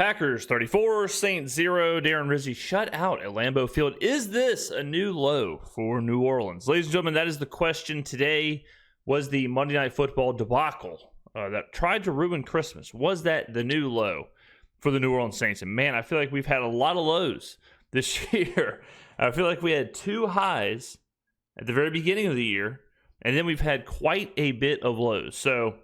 Packers 34, Saints 0. Darren Rizzi shut out at Lambeau Field. Is this a new low for New Orleans? Ladies and gentlemen, that is the question today. Was the Monday Night Football debacle that tried to ruin Christmas, was that the new low for the New Orleans Saints? And man, I feel like we've had a lot of lows this year. I feel like we had two highs at the very beginning of the year, and then we've had quite a bit of lows. So,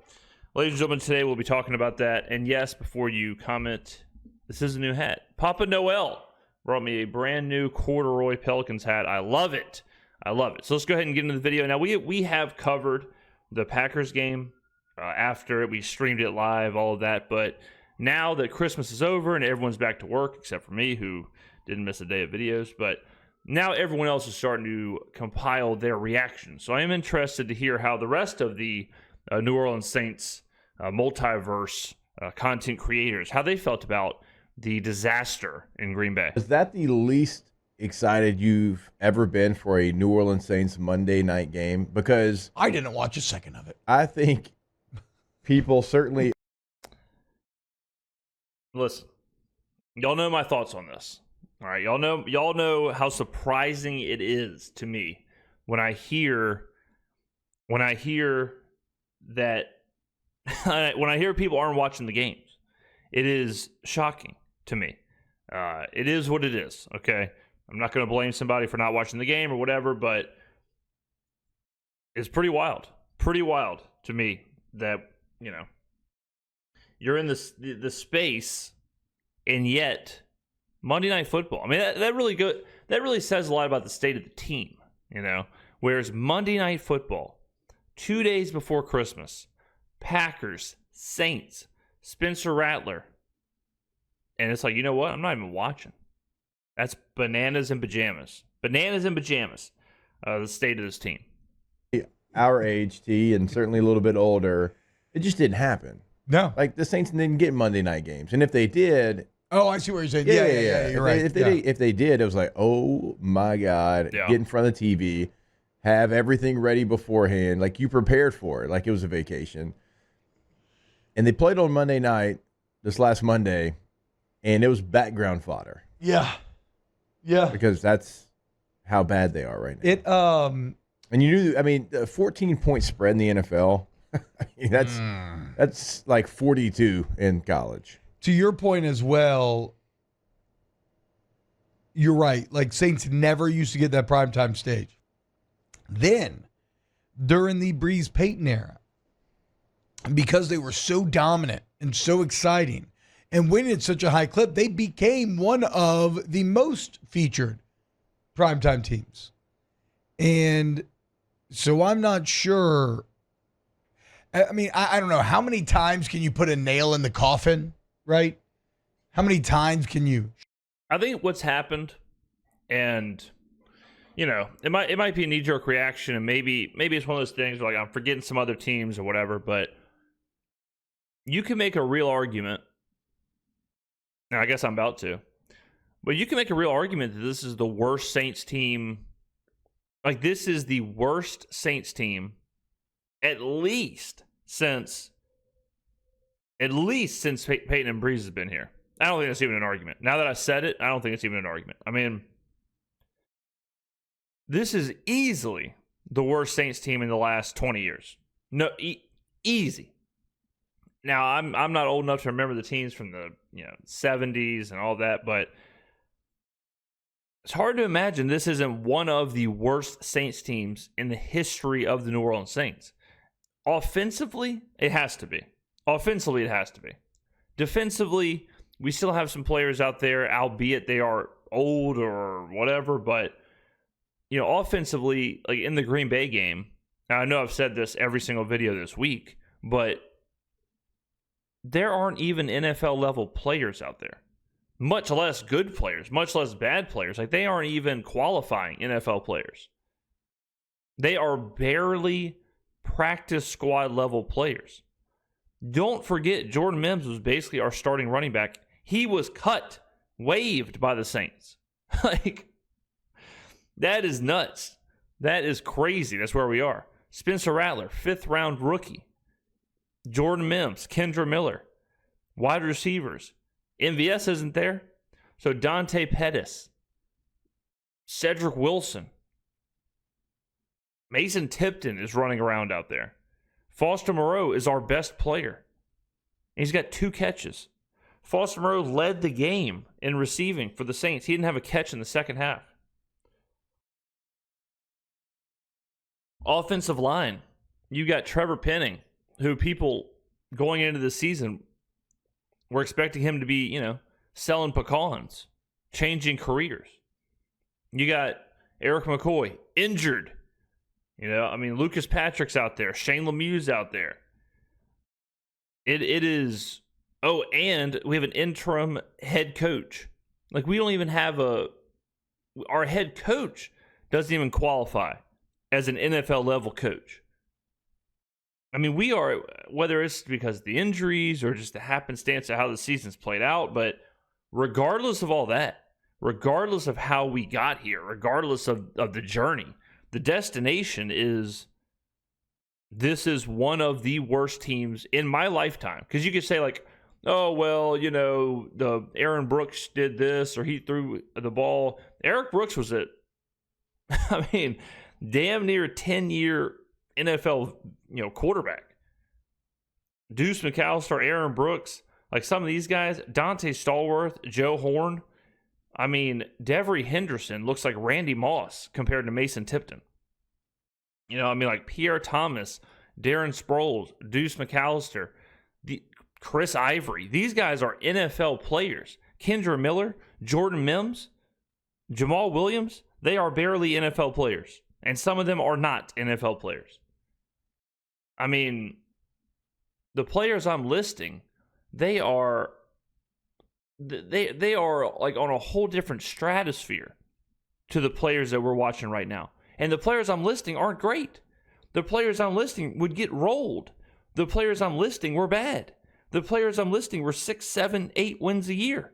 ladies and gentlemen, today we'll be talking about that. And yes, before you comment, this is a new hat. Papa Noel brought me a brand new corduroy Pelicans hat. I love it. I love it. So let's go ahead and get into the video. Now, we have covered the Packers game after it. We streamed it live, all of that. But now that Christmas is over and everyone's back to work, except for me, who didn't miss a day of videos, but now everyone else is starting to compile their reactions. So I am interested to hear how the rest of the New Orleans Saints multiverse content creators, how they felt about the disaster in Green Bay. Is that the least excited you've ever been for a New Orleans Saints Monday night game? Because I didn't watch a second of it. I think people certainly... Listen, y'all know my thoughts on this. All right, y'all know how surprising it is to me when I hear that when I hear people aren't watching the games. It is shocking to me. It is what it is, okay? I'm not going to blame somebody for not watching the game or whatever, but it's pretty wild to me that, you know, you're in the space, and yet Monday Night Football. I mean, that really says a lot about the state of the team, you know. Whereas Monday Night Football, 2 days before Christmas, Packers, Saints, Spencer Rattler, and it's like, you know what? I'm not even watching. That's bananas and pajamas. Bananas and pajamas. The state of this team. Our age, T, and certainly a little bit older, it just didn't happen. No. Like, the Saints didn't get Monday night games. And if they did... Oh, I see what you're saying. Yeah. You're right. If they did, it was like, oh, my God. Yeah. Get in front of the TV. Have everything ready beforehand. Like, you prepared for it. Like it was a vacation. And they played on Monday night, this last Monday, and it was background fodder. Yeah. Yeah. Because that's how bad they are right now. It And you knew, I mean, a 14-point spread in the NFL, I mean, that's like 42 in college. To your point as well, you're right. Like, Saints never used to get that primetime stage. Then, during the Breeze Payton era, because they were so dominant and so exciting and winning at such a high clip, they became one of the most featured primetime teams. And so I'm not sure. I mean, I don't know. How many times can you put a nail in the coffin, right? How many times can you? I think what's happened, and you know, it might be a knee-jerk reaction, and maybe it's one of those things where, like, I'm forgetting some other teams or whatever, but you can make a real argument. Now, I guess I'm about to, but you can make a real argument that this is the worst Saints team. Like, this is the worst Saints team, at least since Peyton and Breeze has been here. I don't think that's even an argument. Now that I said it, I don't think it's even an argument. I mean, this is easily the worst Saints team in the last 20 years. No, easy. Now, I'm not old enough to remember the teams from the 70s and all that, but it's hard to imagine this isn't one of the worst Saints teams in the history of the New Orleans Saints. Offensively, it has to be. Defensively, we still have some players out there, albeit they are old or whatever, but offensively, like in the Green Bay game, now I know I've said this every single video this week, but there aren't even NFL level players out there, much less good players, much less bad players. Like, they aren't even qualifying NFL players. They are barely practice squad level players. Don't forget, Jordan Mims was basically our starting running back. He was waived by the Saints. Like, that is nuts. That is crazy. That's where we are. Spencer Rattler, 5th round rookie. Jordan Mims, Kendra Miller, wide receivers, MVS isn't there. So Dante Pettis, Cedric Wilson, Mason Tipton is running around out there. Foster Moreau is our best player. He's got 2 catches. Foster Moreau led the game in receiving for the Saints. He didn't have a catch in the second half. Offensive line, you got Trevor Penning, who people going into the season were expecting him to be, selling pecans, changing careers. You got Eric McCoy, injured. Lucas Patrick's out there. Shane Lemieux's out there. It is... Oh, and we have an interim head coach. We don't even have our head coach doesn't even qualify as an NFL level coach. We are, whether it's because of the injuries or just the happenstance of how the season's played out, but regardless of all that, regardless of how we got here, regardless of the journey, the destination is, this is one of the worst teams in my lifetime. Because you could say, oh, well, the Aaron Brooks did this or he threw the ball. Eric Brooks was damn near 10-year NFL, quarterback. Deuce McAllister, Aaron Brooks, some of these guys, Dante Stallworth, Joe Horn. Devery Henderson looks like Randy Moss compared to Mason Tipton. Pierre Thomas, Darren Sproles, Deuce McAllister, Chris Ivory. These guys are NFL players. Kendra Miller, Jordan Mims, Jamal Williams, they are barely NFL players. And some of them are not NFL players. The players I'm listing, they are on a whole different stratosphere to the players that we're watching right now. And the players I'm listing aren't great. The players I'm listing would get rolled. The players I'm listing were bad. The players I'm listing were 6, 7, 8 wins a year.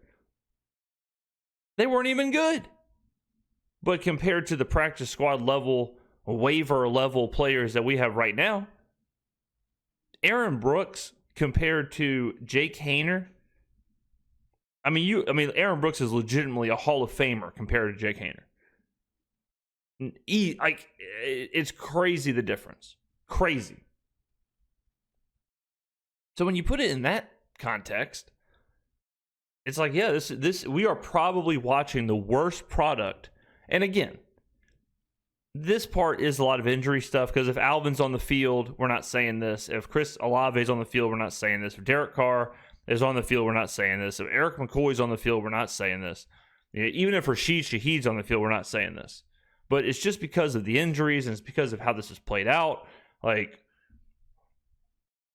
They weren't even good. But compared to the practice squad level, waiver level players that we have right now, Aaron Brooks compared to Jake Haener, Aaron Brooks is legitimately a Hall of Famer compared to Jake Haener. It's crazy the difference. Crazy. So when you put it in that context, it's this we are probably watching the worst product. And again, this part is a lot of injury stuff, because if Alvin's on the field, we're not saying this. If Chris Olave is on the field, we're not saying this. If Derek Carr is on the field, we're not saying this. If Eric McCoy's on the field, we're not saying this. Even if Rashid Shaheed's on the field, we're not saying this. But it's just because of the injuries, and it's because of how this is played out.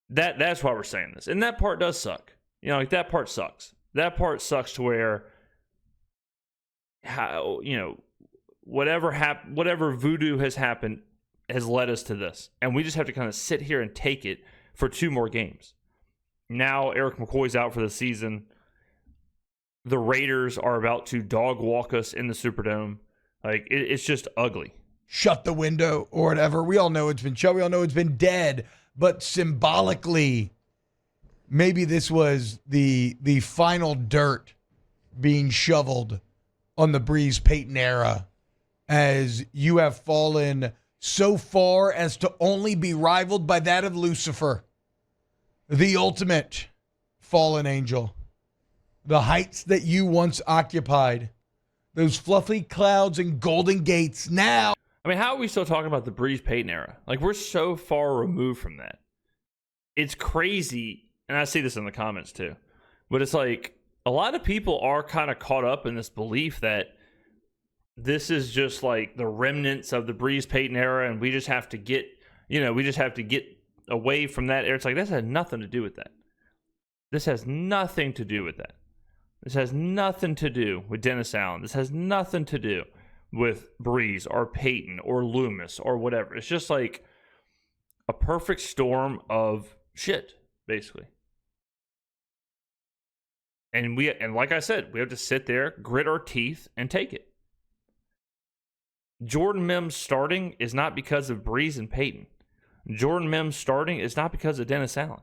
That's why we're saying this. And that part does suck. That part sucks. That part sucks to where, whatever voodoo has happened has led us to this. And we just have to kind of sit here and take it for 2 more games. Now Eric McCoy's out for the season. The Raiders are about to dog walk us in the Superdome. It's just ugly. Shut the window or whatever. We all know it's been shut. We all know it's been dead. But symbolically, maybe this was the final dirt being shoveled on the Breeze Payton era, as you have fallen so far as to only be rivaled by that of Lucifer, the ultimate fallen angel. The heights that you once occupied, those fluffy clouds and golden gates now. How are we still talking about the Breeze Payton era? We're so far removed from that. It's crazy, and I see this in the comments too, but it's a lot of people are kind of caught up in this belief that this is just the remnants of the Breeze Payton era, and we just have to get, away from that era. It's this has nothing to do with that. This has nothing to do with that. This has nothing to do with Dennis Allen. This has nothing to do with Breeze or Peyton or Loomis or whatever. It's just a perfect storm of shit, basically. And like I said, we have to sit there, grit our teeth, and take it. Jordan Mims starting is not because of Breeze and Peyton. Jordan Mims starting is not because of Dennis Allen.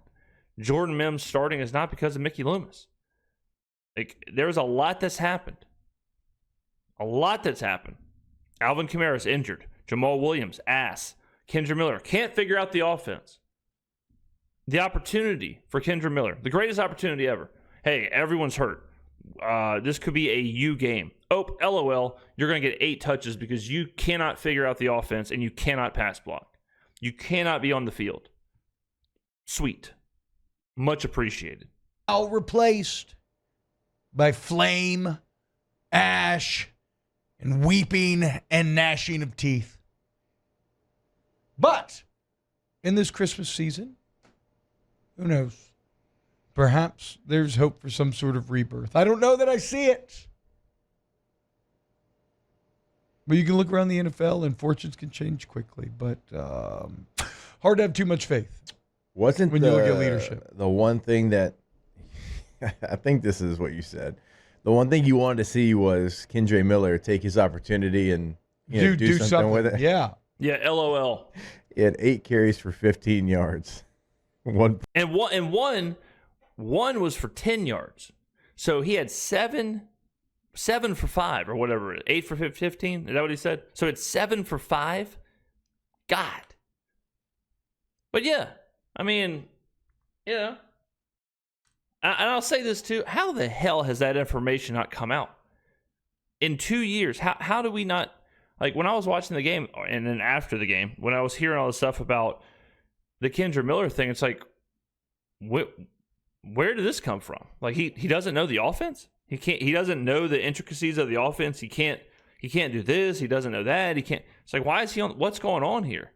Jordan Mims starting is not because of Mickey Loomis. Like, there's a lot that's happened. Alvin Kamara is injured. Jamal Williams, ass. Kendra Miller can't figure out the offense. The opportunity for Kendra Miller, the greatest opportunity ever. Hey, everyone's hurt. This could be a U game. Oh, LOL, you're going to get 8 touches because you cannot figure out the offense and you cannot pass block. You cannot be on the field. Sweet. Much appreciated. Now replaced by flame, ash, and weeping and gnashing of teeth. But in this Christmas season, who knows? Perhaps there's hope for some sort of rebirth. I don't know that I see it. But you can look around the NFL and fortunes can change quickly. But hard to have too much faith. Wasn't when you look at leadership. The one thing that I think this is what you said. The one thing you wanted to see was Kendra Miller take his opportunity and do something with it. Yeah. Yeah, LOL. He had 8 carries for 15 yards. One was for 10 yards. So he had 7 for 5 or whatever it is. 8 for 15. Is that what he said? So it's 7 for 5. God. But yeah, I mean, and I'll say this too. How the hell has that information not come out? In 2 years, how do we not, like when I was watching the game and then after the game, when I was hearing all this stuff about the Kendra Miller thing, it's like, where did this come from? Like he doesn't know the offense. He doesn't know the intricacies of the offense. He can't do this. He doesn't know that. He can't. It's like, why is he on? What's going on here?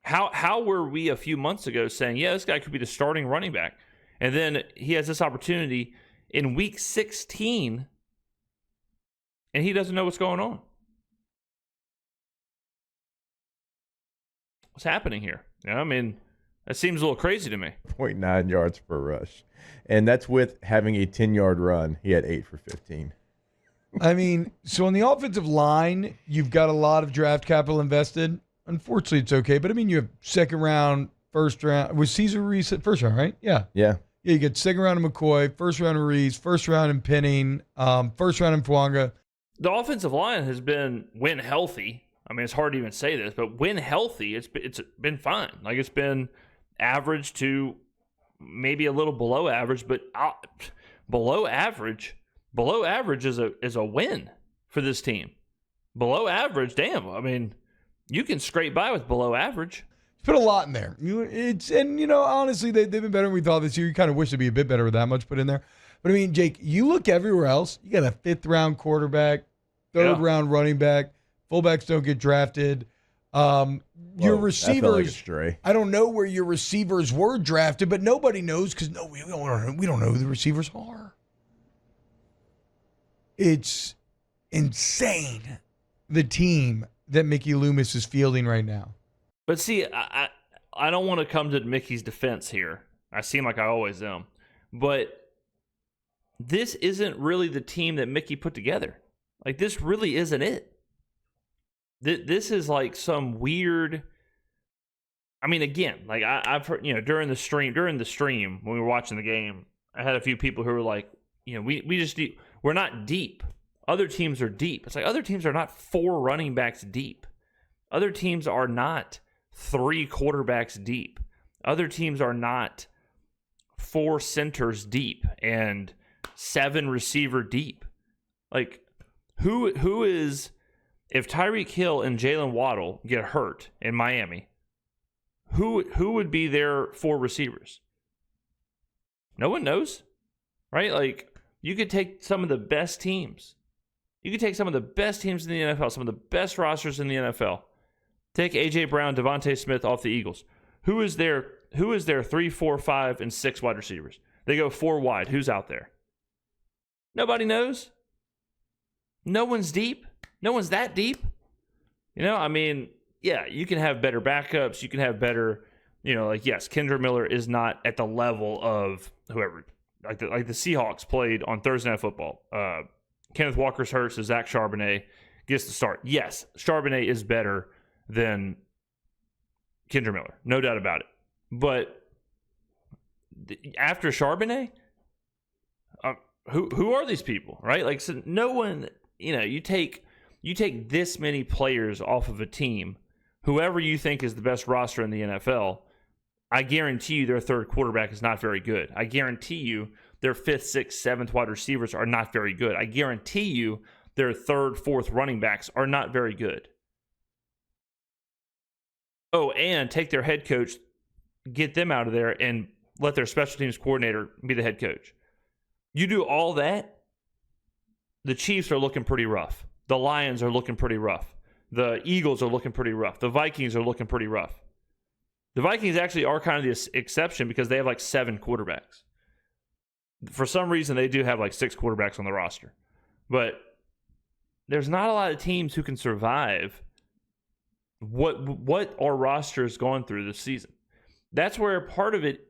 How were we a few months ago saying, yeah, this guy could be the starting running back, and then he has this opportunity in week 16, and he doesn't know what's going on. What's happening here? I mean, that seems a little crazy to me. 0.9 yards per rush. And that's with having a 10-yard run. He had 8 for 15. I mean, so on the offensive line, you've got a lot of draft capital invested. Unfortunately, it's okay. But, I mean, you have second round, first round. Was Cesar Ruiz at first round, right? Yeah. Yeah. Yeah, you get second round of McCoy, first round of Ruiz, first round in Penning, first round in Fuanga. The offensive line has been, when healthy, I mean, it's hard to even say this, but when healthy, it's been fine. Like, it's been average to maybe a little below average, but below average is a win for this team. Below average, damn. I mean, you can scrape by with below average. Put a lot in there. Honestly, they've been better than we thought this year. You kind of wish they'd be a bit better with that much put in there. But, I mean, Jake, you look everywhere else. You got a 5th-round quarterback, 3rd-round running back. Fullbacks don't get drafted. Your receivers, that felt like a stray. I don't know where your receivers were drafted, but nobody knows because we don't know who the receivers are. It's insane, the team that Mickey Loomis is fielding right now. But see, I don't want to come to Mickey's defense here. I seem like I always am. But this isn't really the team that Mickey put together. Like, this really isn't it. This is like some weird. I mean, again, like I've heard, during the stream when we were watching the game, I had a few people who were like, we're not deep. Other teams are deep. It's like other teams are not 4 running backs deep. Other teams are not 3 quarterbacks deep. Other teams are not 4 centers deep and 7 receiver deep. Like, who is? If Tyreek Hill and Jalen Waddle get hurt in Miami, who would be their 4 receivers? No one knows, right? Like, you could take some of the best teams. You could take some of the best teams in the NFL, some of the best rosters in the NFL. Take A.J. Brown, Devontae Smith off the Eagles. Who is their 3, 4, 5, and 6 wide receivers? They go 4 wide. Who's out there? Nobody knows. No one's deep. No one's that deep. I mean, yeah, you can have better backups. You can have better, yes, Kendra Miller is not at the level of whoever. Like the Seahawks played on Thursday Night Football. Kenneth Walker's hurt, so Zach Charbonnet gets the start. Yes, Charbonnet is better than Kendra Miller. No doubt about it. But after Charbonnet, who are these people, right? Like, so no one, you take this many players off of a team, whoever you think is the best roster in the NFL, I guarantee you their third quarterback is not very good. I guarantee you their fifth, sixth, seventh wide receivers are not very good. I guarantee you their third, fourth running backs are not very good. Oh, and take their head coach, get them out of there, and let their special teams coordinator be the head coach. You do all that, the Chiefs are looking pretty rough. The Lions are looking pretty rough. The Eagles are looking pretty rough. The Vikings are looking pretty rough. The Vikings actually are kind of the exception because they have like 7 quarterbacks. For some reason, they do have like 6 quarterbacks on the roster. But there's not a lot of teams who can survive what our roster is going through this season. That's where part of it,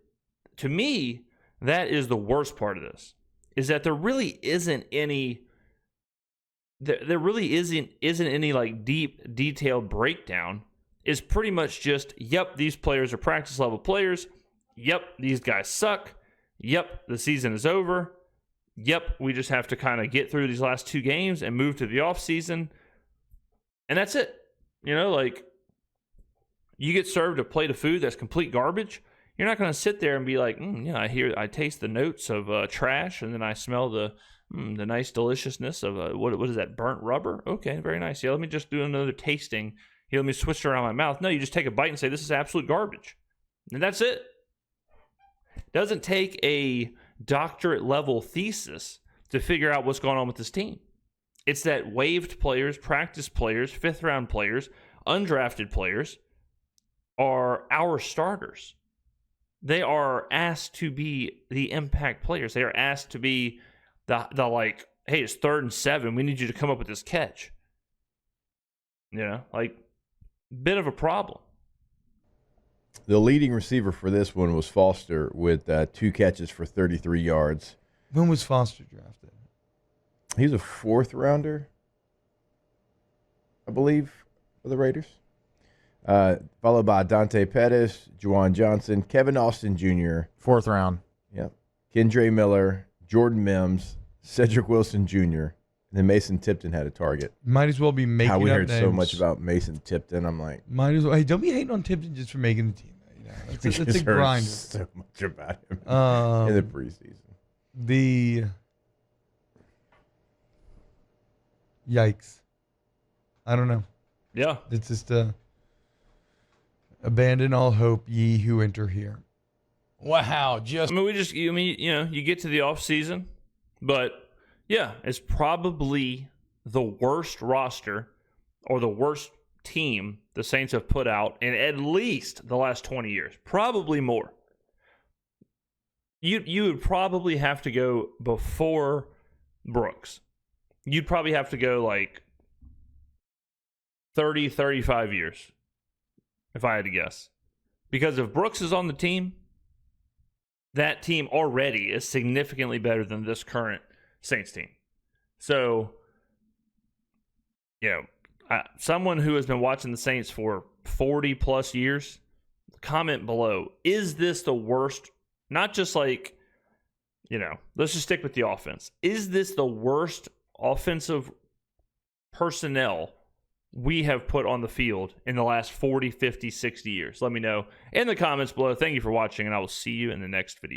to me, that is the worst part of this, is that there really isn't any like deep, detailed breakdown. Is pretty much just, yep, these players are practice level players. Yep, these guys suck. Yep, the season is over. Yep, we just have to kind of get through these last 2 games and move to the offseason. And that's it. Like, you get served a plate of food that's complete garbage. You're not going to sit there and be like, I taste the notes of trash, and then I smell the nice deliciousness of, what is that, burnt rubber? Okay, very nice. Yeah, let me just do another tasting. Here, let me switch it around my mouth. No, you just take a bite and say, this is absolute garbage. And that's it. It doesn't take a doctorate level thesis to figure out what's going on with this team. It's that waived players, practice players, 5th round players, undrafted players are our starters. They are asked to be the impact players. They are asked to be the like, hey, it's 3rd and 7. We need you to come up with this catch. Like, bit of a problem. The leading receiver for this one was Foster with 2 catches for 33 yards. When was Foster drafted? He's a 4th rounder, I believe, for the Raiders. Followed by Dante Pettis, Juwan Johnson, Kevin Austin Jr. 4th round. Yep. Kendre Miller, Jordan Mims, Cedric Wilson Jr., and then Mason Tipton had a target. Might as well be making How we up heard names. so much about Mason Tipton. I'm like, might as well. Hey, don't be hating on Tipton just for making the team. That's a grinder. So much about him in the preseason. Yikes. I don't know. Yeah. It's just abandon all hope, ye who enter here. Wow. You get to the off season, but yeah, it's probably the worst roster or the worst team the Saints have put out in at least the last 20 years, probably more. You would probably have to go before Brooks. You'd probably have to go like 30, 35 years, if I had to guess. Because if Brooks is on the team, that team already is significantly better than this current Saints team. So, someone who has been watching the Saints for 40 plus years, comment below, is this the worst? Not just like, let's just stick with the offense. Is this the worst offensive personnel we have put on the field in the last 40, 50, 60 years? Let me know in the comments below. Thank you for watching, and I will see you in the next video.